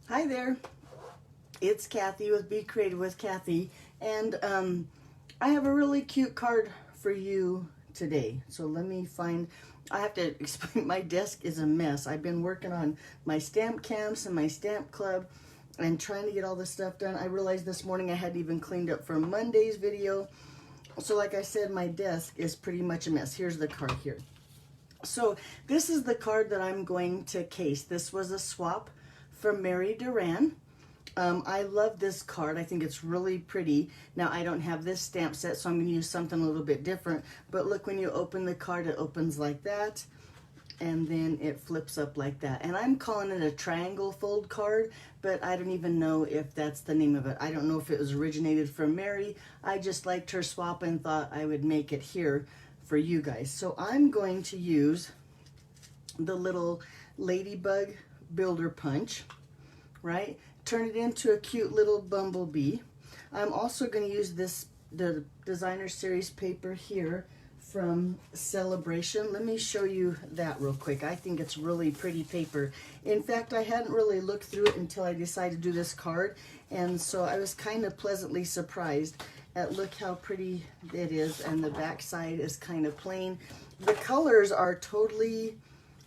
Hi there, it's Kathy with Be Creative with Kathy, and I have a really cute card for you today. So let me find, I have to explain, my desk is a mess. I've been working on my stamp camps and my stamp club and trying to get all this stuff done. I realized this morning I hadn't even cleaned up for Monday's video. So like I said, my desk is pretty much a mess. Here's the card here. So this is the card that I'm going to case. This was a swap from Mary Duran. I love this card. I think it's really pretty. Now, I don't have this stamp set, so I'm going to use something a little bit different. But look, when you open the card, it opens like that, and then it flips up like that. And I'm calling it a triangle fold card, but I don't even know if that's the name of it. I don't know if it was originated from Mary. I just liked her swap and thought I would make it here for you guys. So I'm going to use the little Ladybug Builder Punch, right? Turn it into a cute little bumblebee. I'm also going to use the designer series paper here from Celebration. Let me show you that real quick. I think it's really pretty paper. In fact, I hadn't really looked through it until I decided to do this card, and so I was kind of pleasantly surprised at look how pretty it is, and the back side is kind of plain. The colors are totally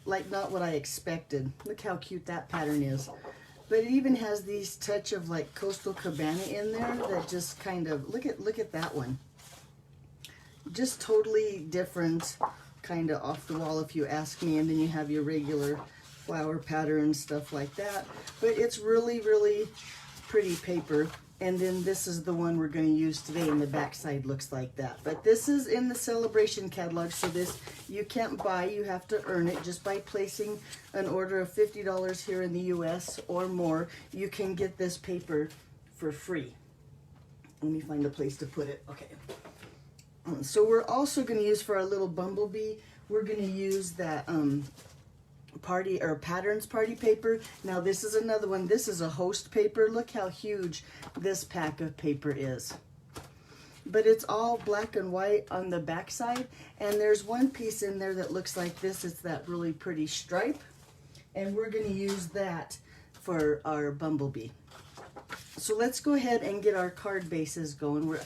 like not what I expected. Look how cute that pattern is. But it even has these touch of like Coastal Cabana in there that just kind of, look at that one. Just totally different, kind of off the wall if you ask me. And then you have your regular flower pattern, stuff like that. But it's really, really pretty paper. And then this is the one we're going to use today, and the back side looks like that. But this is in the Celebration catalog, so this you can't buy, you have to earn it just by placing an order of $50 here in the US or more. You can get this paper for free. Let me find a place to put it. Okay. So we're also going to use for our little bumblebee, we're going to use that party or patterns party paper. Now this is another one. This is a host paper. Look how huge this pack of paper is. But it's all black and white on the back side, and there's one piece in there that looks like this. It's that really pretty stripe, and we're going to use that for our bumblebee. So let's go ahead and get our card bases going.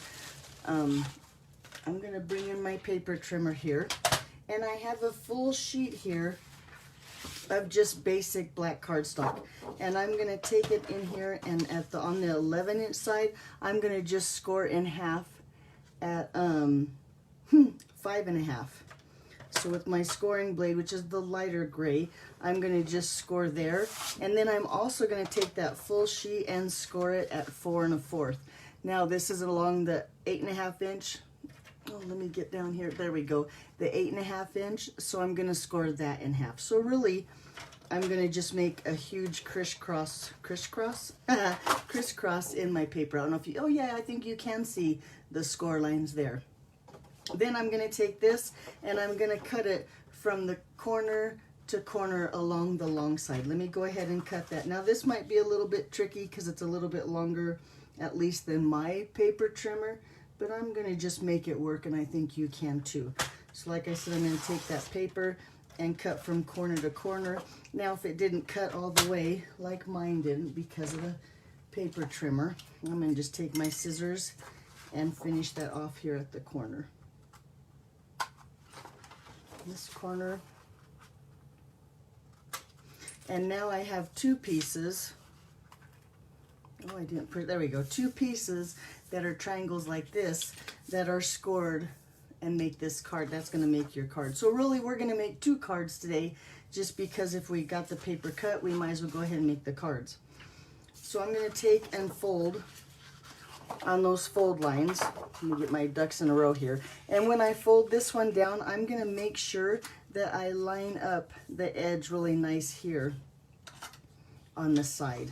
I'm going to bring in my paper trimmer here, and I have a full sheet here of just basic black cardstock, and I'm going to take it in here, and on the 11-inch side I'm going to just score in half at 5.5. So with my scoring blade, which is the lighter gray, I'm going to just score there, and then I'm also going to take that full sheet and score it at 4 1/4. Now this is along the 8.5 inch. Oh, let me get down here. There we go. The 8.5 inch. So I'm going to score that in half. So really, I'm going to just make a huge crisscross in my paper. I don't know if you, oh yeah, I think you can see the score lines there. Then I'm going to take this and I'm going to cut it from the corner to corner along the long side. Let me go ahead and cut that. Now this might be a little bit tricky because it's a little bit longer, at least than my paper trimmer. But I'm going to just make it work, and I think you can too. So like I said, I'm going to take that paper and cut from corner to corner. Now if it didn't cut all the way, like mine didn't because of the paper trimmer, I'm going to just take my scissors and finish that off here at the corner. This corner. And now I have two pieces. Oh, I didn't put, there we go. Two pieces that are triangles like this that are scored and make this card. That's going to make your card. So really, we're going to make two cards today, just because if we got the paper cut, we might as well go ahead and make the cards. So I'm going to take and fold on those fold lines. Let me get my ducks in a row here. And when I fold this one down, I'm going to make sure that I line up the edge really nice here on the side.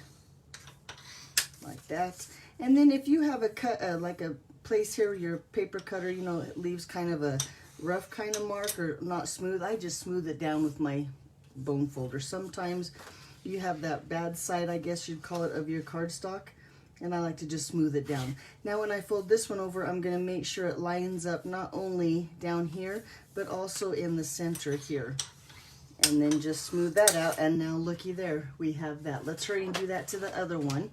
Like that. And then if you have a cut, like a place here where your paper cutter, you know, it leaves kind of a rough kind of mark or not smooth, I just smooth it down with my bone folder. Sometimes you have that bad side, I guess you'd call it, of your cardstock, and I like to just smooth it down. Now when I fold this one over, I'm going to make sure it lines up not only down here, but also in the center here. And then just smooth that out, and now looky there, we have that. Let's hurry and do that to the other one.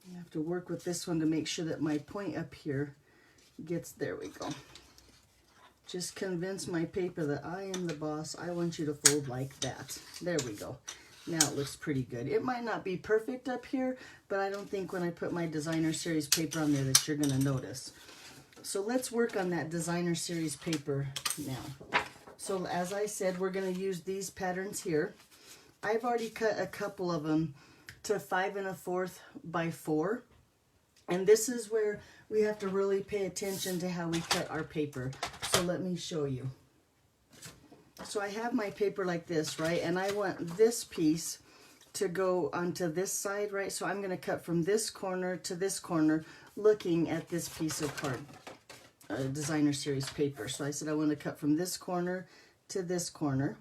I have to work with this one to make sure that my point up here gets, there we go. Just convince my paper that I am the boss. I want you to fold like that. There we go. Now it looks pretty good. It might not be perfect up here, but I don't think when I put my designer series paper on there that you're going to notice. So let's work on that designer series paper now. So as I said, we're going to use these patterns here. I've already cut a couple of them to 5 1/4 by 4. And this is where we have to really pay attention to how we cut our paper. So let me show you. So I have my paper like this, right? And I want this piece to go onto this side, right? So I'm going to cut from this corner to this corner looking at this piece of card, designer series paper. So I said I want to cut from this corner to this corner.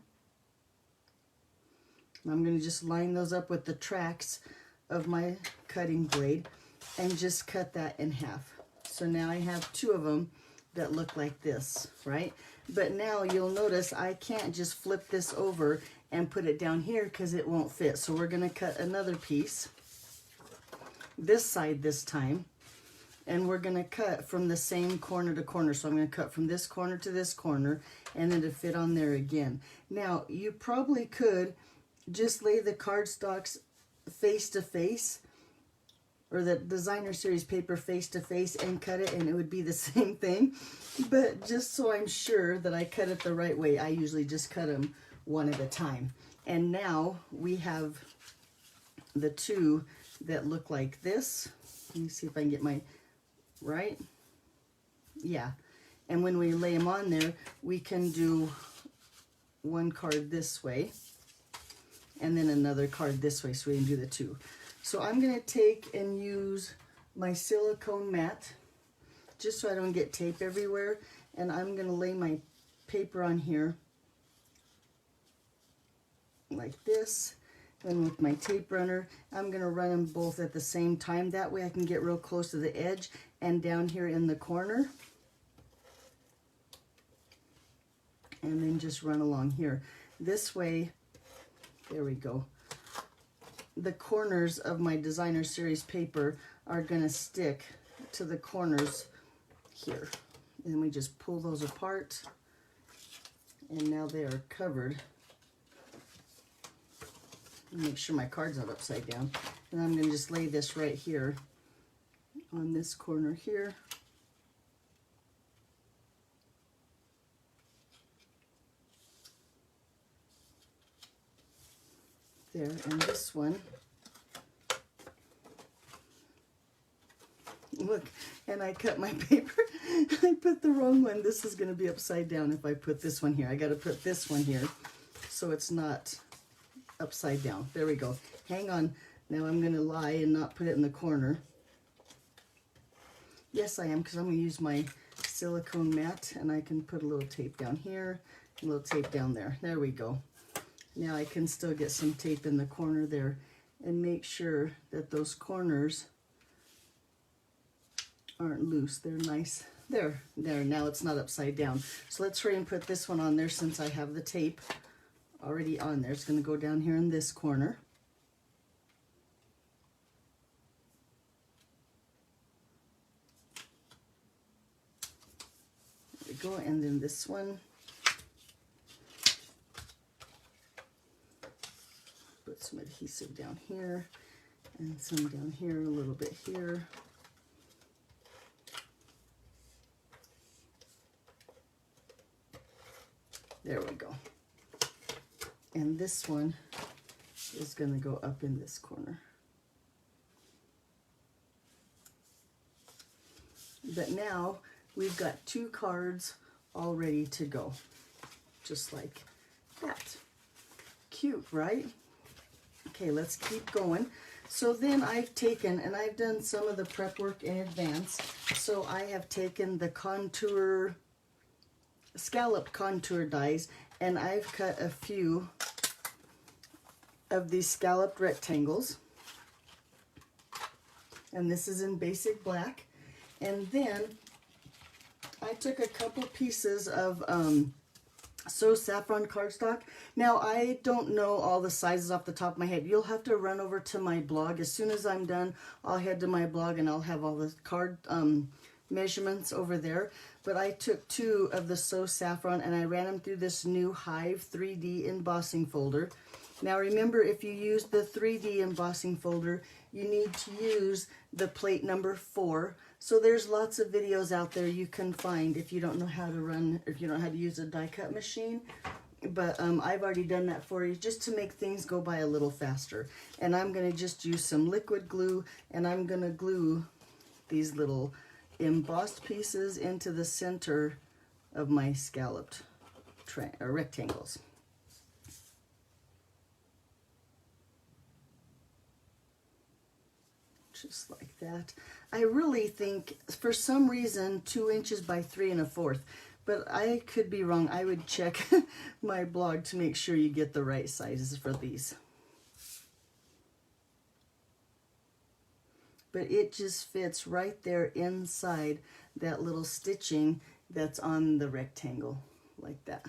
And I'm going to just line those up with the tracks of my cutting blade and just cut that in half. So now I have 2 of them that look like this, right? But now you'll notice I can't just flip this over and put it down here because it won't fit. So we're going to cut another piece, this side this time, and we're going to cut from the same corner to corner. So I'm going to cut from this corner to this corner and then to fit on there again. Now, you probably could just lay the cardstocks face to face, or the designer series paper face to face, and cut it, and it would be the same thing. But just so I'm sure that I cut it the right way, I usually just cut them one at a time. And now we have the 2 that look like this. Let me see if I can get my, right? Yeah. And when we lay them on there, we can do one card this way and then another card this way, so we can do the 2. So I'm going to take and use my silicone mat, just so I don't get tape everywhere, and I'm going to lay my paper on here like this, and with my tape runner, I'm going to run them both at the same time. That way I can get real close to the edge and down here in the corner, and then just run along here. This way, there we go. The corners of my designer series paper are going to stick to the corners here. And we just pull those apart, and now they are covered. Make sure my card's not upside down. And I'm going to just lay this right here on this corner here. There, and this one, look, and I cut my paper. I put the wrong one. This is going to be upside down if I put this one here. I got to put this one here so it's not upside down. There we go. Hang on. Now I'm going to lie and not put it in the corner. Yes, I am, because I'm going to use my silicone mat, and I can put a little tape down here, a little tape down there. There we go. Now I can still get some tape in the corner there and make sure that those corners aren't loose. They're nice. There, now it's not upside down. So let's hurry and put this one on there since I have the tape already on there. It's going to go down here in this corner. There we go, and then this one. Put some adhesive down here and some down here, a little bit here. There we go. And this one is going to go up in this corner. But now we've got 2 cards all ready to go, just like that. Cute, right? Okay, let's keep going. So then I've taken, and I've done some of the prep work in advance, so I have taken the contour, scalloped contour dies, and I've cut a few of these scalloped rectangles. And this is in basic black. And then I took a couple pieces of So Saffron cardstock. Now, I don't know all the sizes off the top of my head. You'll have to run over to my blog. As soon as I'm done, I'll head to my blog and I'll have all the card measurements over there. But I took 2 of the So Saffron and I ran them through this new Hive 3D embossing folder. Now remember, if you use the 3D embossing folder, you need to use the plate number 4. So there's lots of videos out there you can find if you don't know how to run, if you don't know how to use a die cut machine. But I've already done that for you just to make things go by a little faster. And I'm going to just use some liquid glue and I'm going to glue these little embossed pieces into the center of my scalloped rectangles. Just like that. I really think, for some reason, 2 inches by 3 1/4. But I could be wrong. I would check my blog to make sure you get the right sizes for these. But it just fits right there inside that little stitching that's on the rectangle, like that.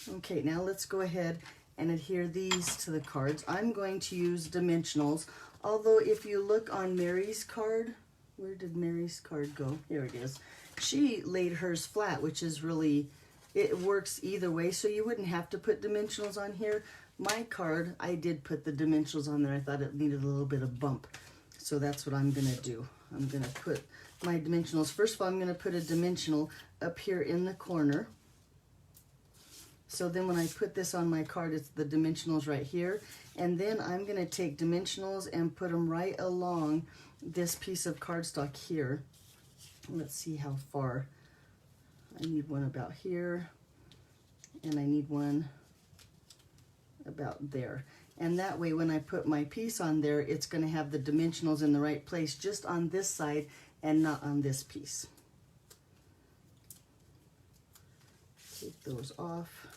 Okay, now let's go ahead and adhere these to the cards. I'm going to use dimensionals, although if you look on Mary's card, where did Mary's card go? Here it is. She laid hers flat, which is really, it works either way, so you wouldn't have to put dimensionals on here. My card, I did put the dimensionals on there. I thought it needed a little bit of bump, so that's what I'm gonna do. I'm gonna put my dimensionals. First of all, I'm gonna put a dimensional up here in the corner. So then when I put this on my card, it's the dimensionals right here. And then I'm going to take dimensionals and put them right along this piece of cardstock here. Let's see how far. I need one about here. And I need one about there. And that way when I put my piece on there, it's going to have the dimensionals in the right place just on this side and not on this piece. Take those off.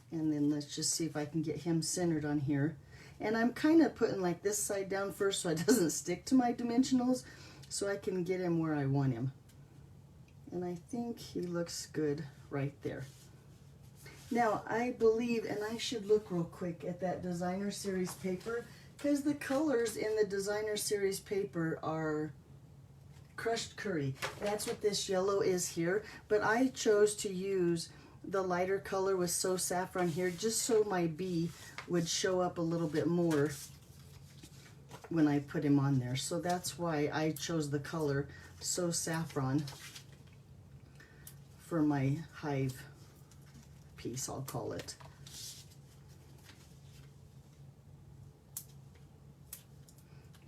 And then let's just see if I can get him centered on here. And I'm kind of putting like this side down first so it doesn't stick to my dimensionals, so I can get him where I want him. And I think he looks good right there. Now I believe, and I should look real quick at that designer series paper, because the colors in the designer series paper are crushed curry. That's what this yellow is here, but I chose to use the lighter color with So Saffron here just so my bee would show up a little bit more when I put him on there. So that's why I chose the color So Saffron for my hive piece, I'll call it.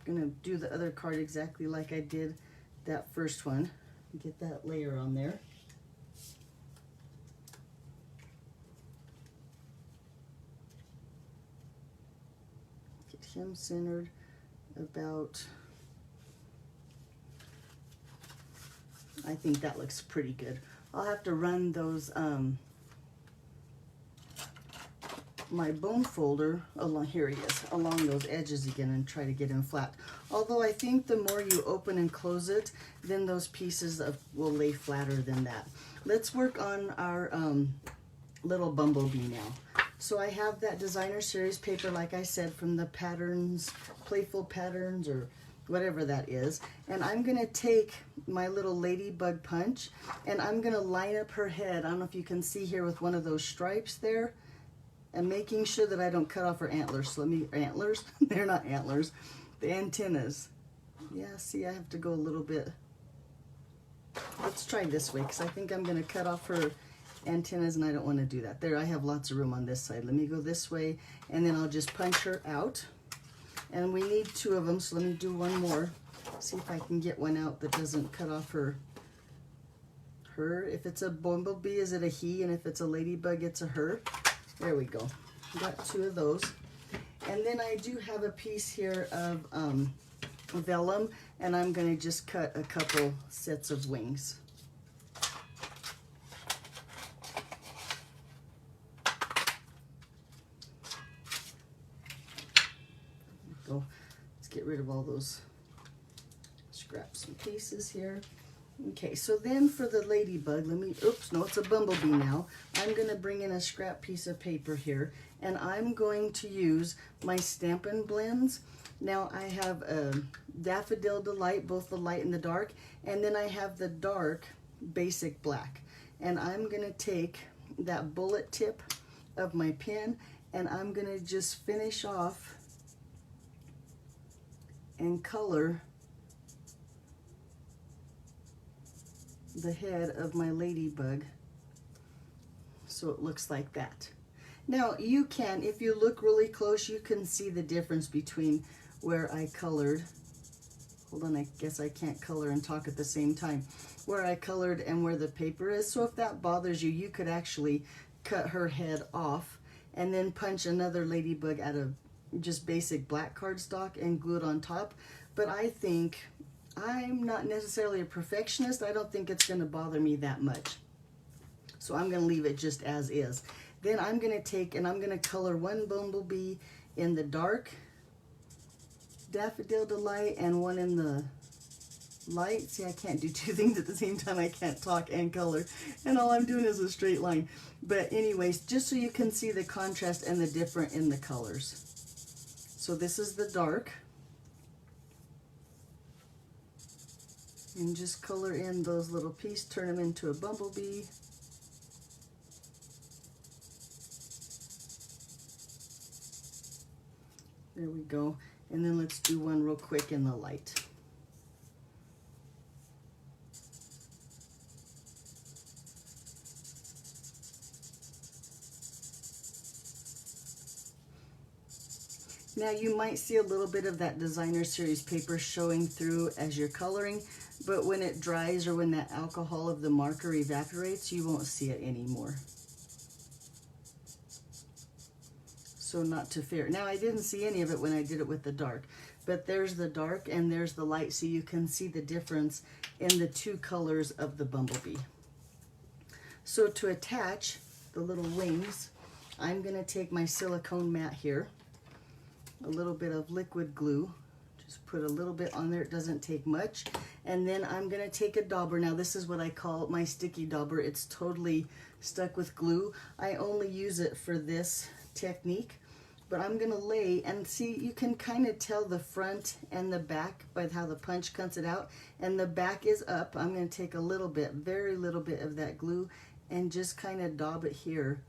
I'm gonna do the other card exactly like I did that first one. Get that layer on there. Him centered about, I think that looks pretty good. I'll have to run those my bone folder along, here he is, along those edges again and try to get him flat. Although I think the more you open and close it, then those pieces will lay flatter than that. Let's work on our little bumblebee now. So I have that designer series paper, like I said, from the patterns, Playful Patterns, or whatever that is. And I'm gonna take my little ladybug punch and I'm gonna line up her head. I don't know if you can see here with one of those stripes there, and making sure that I don't cut off her antlers. So antlers? They're not antlers. The antennas. Yeah, see, I have to go a little bit. Let's try this way, because I think I'm gonna cut off her antennas and I don't want to do that. There, I have lots of room on this side. Let me go this way and then I'll just punch her out. And we need 2 of them, so let me do one more. See if I can get one out that doesn't cut off her. If it's a bumblebee, is it a he? And if it's a ladybug, it's a her. There we go. Got 2 of those. And then I do have a piece here of vellum, and I'm going to just cut a couple sets of wings. go. Let's get rid of all those scraps and pieces here. Okay, so then for the ladybug, oops, no, it's a bumblebee now. I'm gonna bring in a scrap piece of paper here, and I'm going to use my Stampin' Blends. Now I have a Daffodil Delight, both the light and the dark, and then I have the dark basic black. And I'm gonna take that bullet tip of my pen, and I'm gonna just finish off and color the head of my ladybug so it looks like that. Now you can, if you look really close, you can see the difference between where I colored, hold on, I guess I can't color and talk at the same time, where I colored and where the paper is. So if that bothers you, you could actually cut her head off and then punch another ladybug out of just basic black cardstock and glue it on top. But I think, I'm not necessarily a perfectionist. I don't think it's going to bother me that much. So I'm going to leave it just as is. Then I'm going to take and I'm going to color one bumblebee in the dark Daffodil Delight and one in the light. See, I can't do two things at the same time. I can't talk and color. And all I'm doing is a straight line. But anyways, just so you can see the contrast and the difference in the colors. So this is the dark. And just color in those little pieces, turn them into a bumblebee. There we go. And then let's do one real quick in the light. Now you might see a little bit of that designer series paper showing through as you're coloring, but when it dries or when that alcohol of the marker evaporates, you won't see it anymore. So not to fear. Now I didn't see any of it when I did it with the dark, but there's the dark and there's the light, so you can see the difference in the two colors of the bumblebee. So to attach the little wings, I'm going to take my silicone mat here, a little bit of liquid glue, just put a little bit on there, it doesn't take much, and then I'm going to take a dauber. Now this is what I call my sticky dauber. It's totally stuck with glue. I only use it for this technique, but I'm going to lay, and see, you can kind of tell the front and the back by how the punch cuts it out, and the back is up. I'm going to take a little bit, very little bit of that glue and just kind of daub it here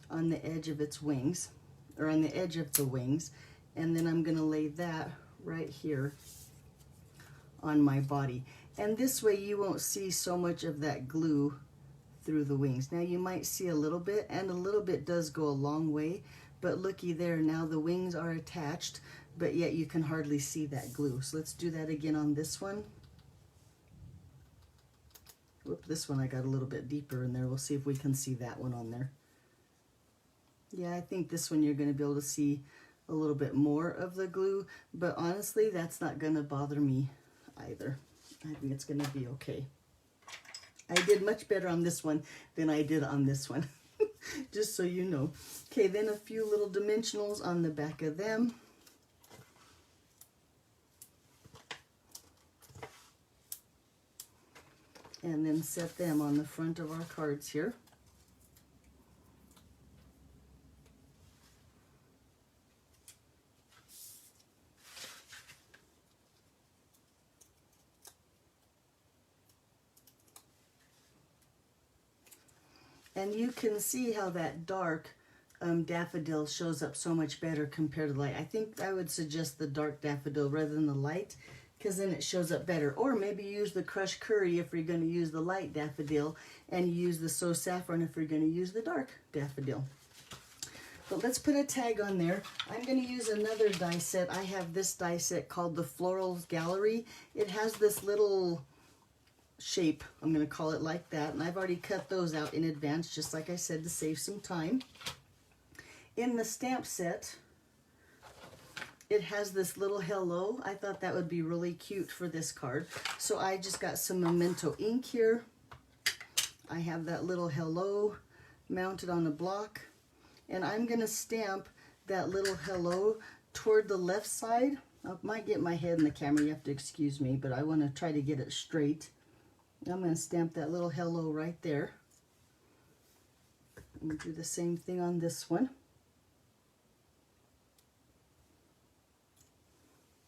on the edge of its wings, or on the edge of the wings, and then I'm going to lay that right here on my body. And this way you won't see so much of that glue through the wings. Now you might see a little bit, and a little bit does go a long way, but looky there, now the wings are attached, but yet you can hardly see that glue. So let's do that again on this one. Whoop, this one I got a little bit deeper in there. We'll see if we can see that one on there. Yeah, I think this one you're going to be able to see a little bit more of the glue, but honestly, that's not going to bother me either. I think it's going to be okay. I did much better on this one than I did on this one, just so you know. Okay, then a few little dimensionals on the back of them. And then set them on the front of our cards here. And you can see how that dark daffodil shows up so much better compared to the light. I think I would suggest the dark daffodil rather than the light, because then it shows up better. Or maybe use the crushed curry if you're going to use the light daffodil, and use the So Saffron if you're going to use the dark daffodil. But let's put a tag on there. I'm going to use another die set. I have this die set called the Florals Gallery. It has this little shape, I'm going to call it like that, and I've already cut those out in advance, just like I said, to save some time. In the stamp set, it has this little hello. I thought that would be really cute for this card, so I just got some Memento ink here. I have that little hello mounted on a block, and I'm going to stamp that little hello toward the left side I might get my head in the camera, you have to excuse me, but I want to try to get it straight. I'm going to stamp that little hello right there. And do the same thing on this one.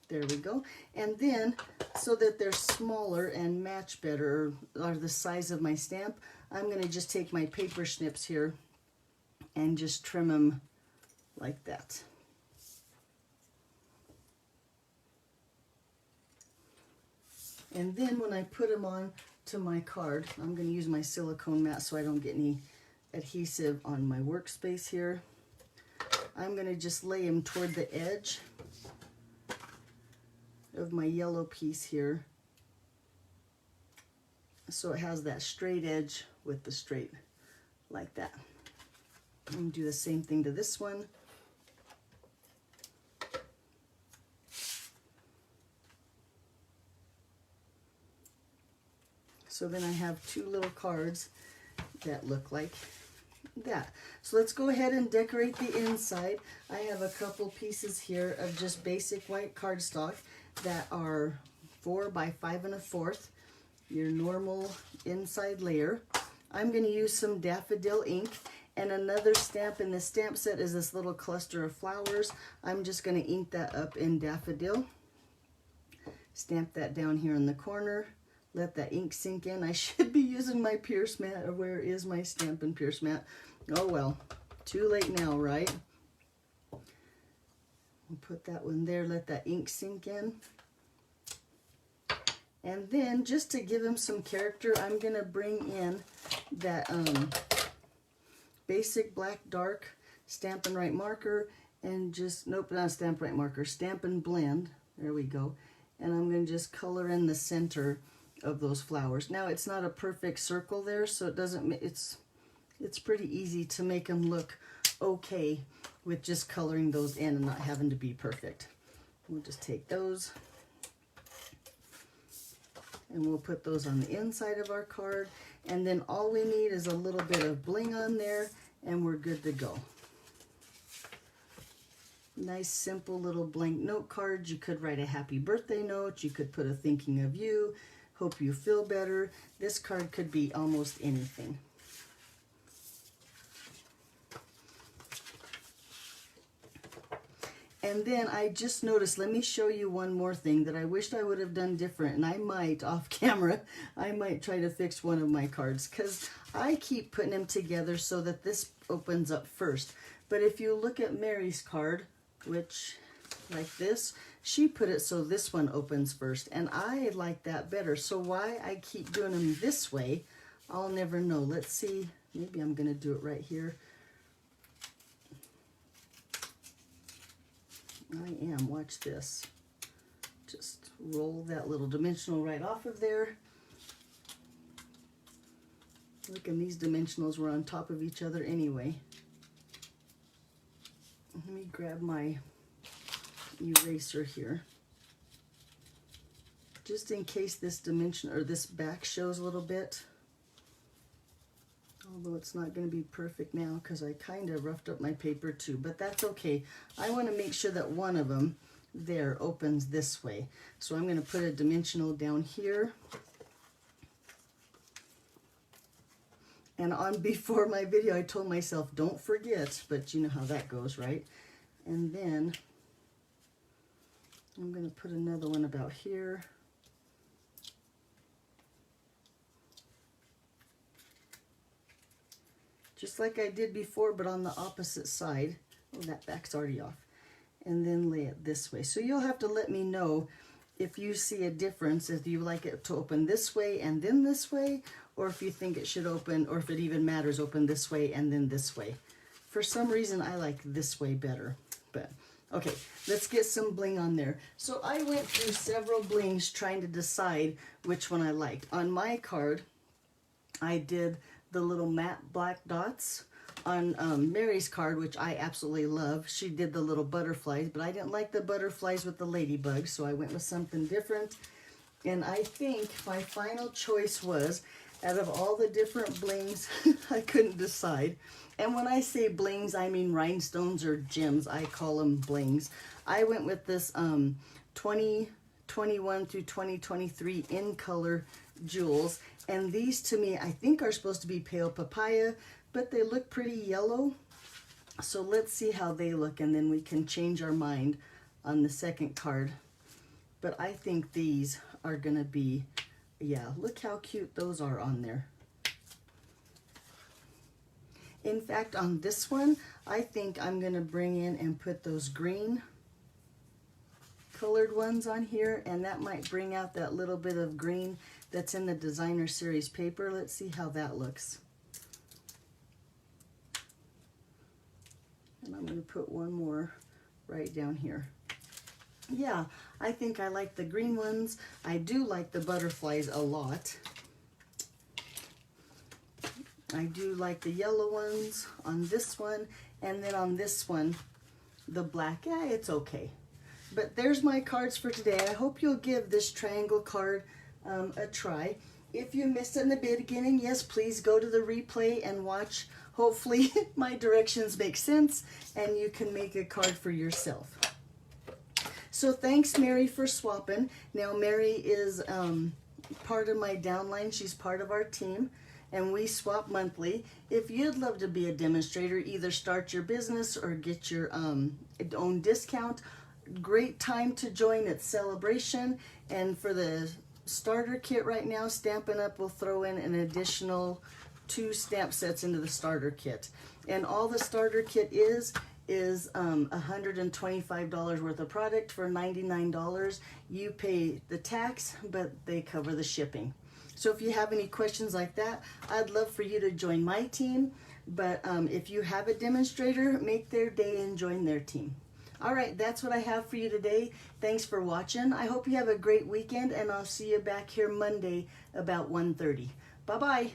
There we go. And then, so that they're smaller and match better, or the size of my stamp, I'm going to just take my paper snips here and just trim them like that. And then when I put them on to my card, I'm going to use my silicone mat so I don't get any adhesive on my workspace here. I'm going to just lay them toward the edge of my yellow piece here, so it has that straight edge with the straight like that. And do the same thing to this one. So then I have two little cards that look like that. So let's go ahead and decorate the inside. I have a couple pieces here of just basic white cardstock that are 4 by 5 1/4, your normal inside layer. I'm going to use some daffodil ink, and another stamp in the stamp set is this little cluster of flowers. I'm just going to ink that up in daffodil. Stamp that down here in the corner. Let that ink sink in. I should be using my Pierce mat, or where is my Stampin' Pierce mat? Oh well, too late now, right? We'll put that one there, let that ink sink in. And then, just to give him some character, I'm going to bring in that basic black dark Stampin' Right marker, and just, nope, not Stampin' Right marker, Stampin' Blend. There we go. And I'm going to just color in the center of those flowers. Now, it's not a perfect circle there, so it doesn't, it's pretty easy to make them look okay with just coloring those in and not having to be perfect. We'll just take those and we'll put those on the inside of our card, and then all we need is a little bit of bling on there and we're good to go. Nice simple little blank note cards. You could write a happy birthday note, you could put a thinking of you, hope you feel better. This card could be almost anything. And then I just noticed, let me show you one more thing that I wished I would have done different, and I might, off camera, I might try to fix one of my cards, because I keep putting them together so that this opens up first. But if you look at Mary's card, which, like this, she put it so this one opens first, and I like that better. So why I keep doing them this way, I'll never know. Let's see, maybe I'm going to do it right here. I am, watch this. Just roll that little dimensional right off of there. Look, and these dimensionals were on top of each other anyway. Let me grab my eraser here. Just in case this dimension, or this back shows a little bit. Although it's not going to be perfect now because I kind of roughed up my paper too, but that's okay. I want to make sure that one of them there opens this way. So I'm going to put a dimensional down here. And on before my video, I told myself, don't forget, but you know how that goes, right? And then I'm going to put another one about here. Just like I did before, but on the opposite side. Oh, that back's already off. And then lay it this way. So you'll have to let me know if you see a difference, if you like it to open this way and then this way, or if you think it should open, or if it even matters, open this way and then this way. For some reason, I like this way better. But okay, let's get some bling on there. So I went through several blings trying to decide which one I liked. On my card, I did the little matte black dots. On Mary's card, which I absolutely love, she did the little butterflies, but I didn't like the butterflies with the ladybug, so I went with something different. And I think my final choice was, out of all the different blings, I couldn't decide. And when I say blings, I mean rhinestones or gems. I call them blings. I went with this 2021 through 2023 in color jewels. And these to me, I think are supposed to be pale papaya, but they look pretty yellow. So let's see how they look, and then we can change our mind on the second card. But I think these are gonna be, yeah, look how cute those are on there. In fact, on this one, I think I'm gonna bring in and put those green colored ones on here, and that might bring out that little bit of green that's in the designer series paper. Let's see how that looks. And I'm going to put one more right down here. Yeah, I think I like the green ones. I do like the butterflies a lot. I do like the yellow ones on this one, and then on this one, the black. Yeah, it's okay. But there's my cards for today. I hope you'll give this triangle card a try. If you missed it in the beginning, yes, please go to the replay and watch. Hopefully my directions make sense and you can make a card for yourself. So thanks, Mary, for swapping. Now, Mary is part of my downline. She's part of our team, and we swap monthly. If you'd love to be a demonstrator, either start your business or get your own discount, great time to join at Celebration. And for the starter kit right now, Stampin' Up! Will throw in an additional 2 stamp sets into the starter kit. And all the starter kit is $125 worth of product for $99. You pay the tax, but they cover the shipping. So if you have any questions like that, I'd love for you to join my team. But if you have a demonstrator, make their day and join their team. All right, that's what I have for you today. Thanks for watching. I hope you have a great weekend, and I'll see you back here Monday about 1:30. Bye-bye.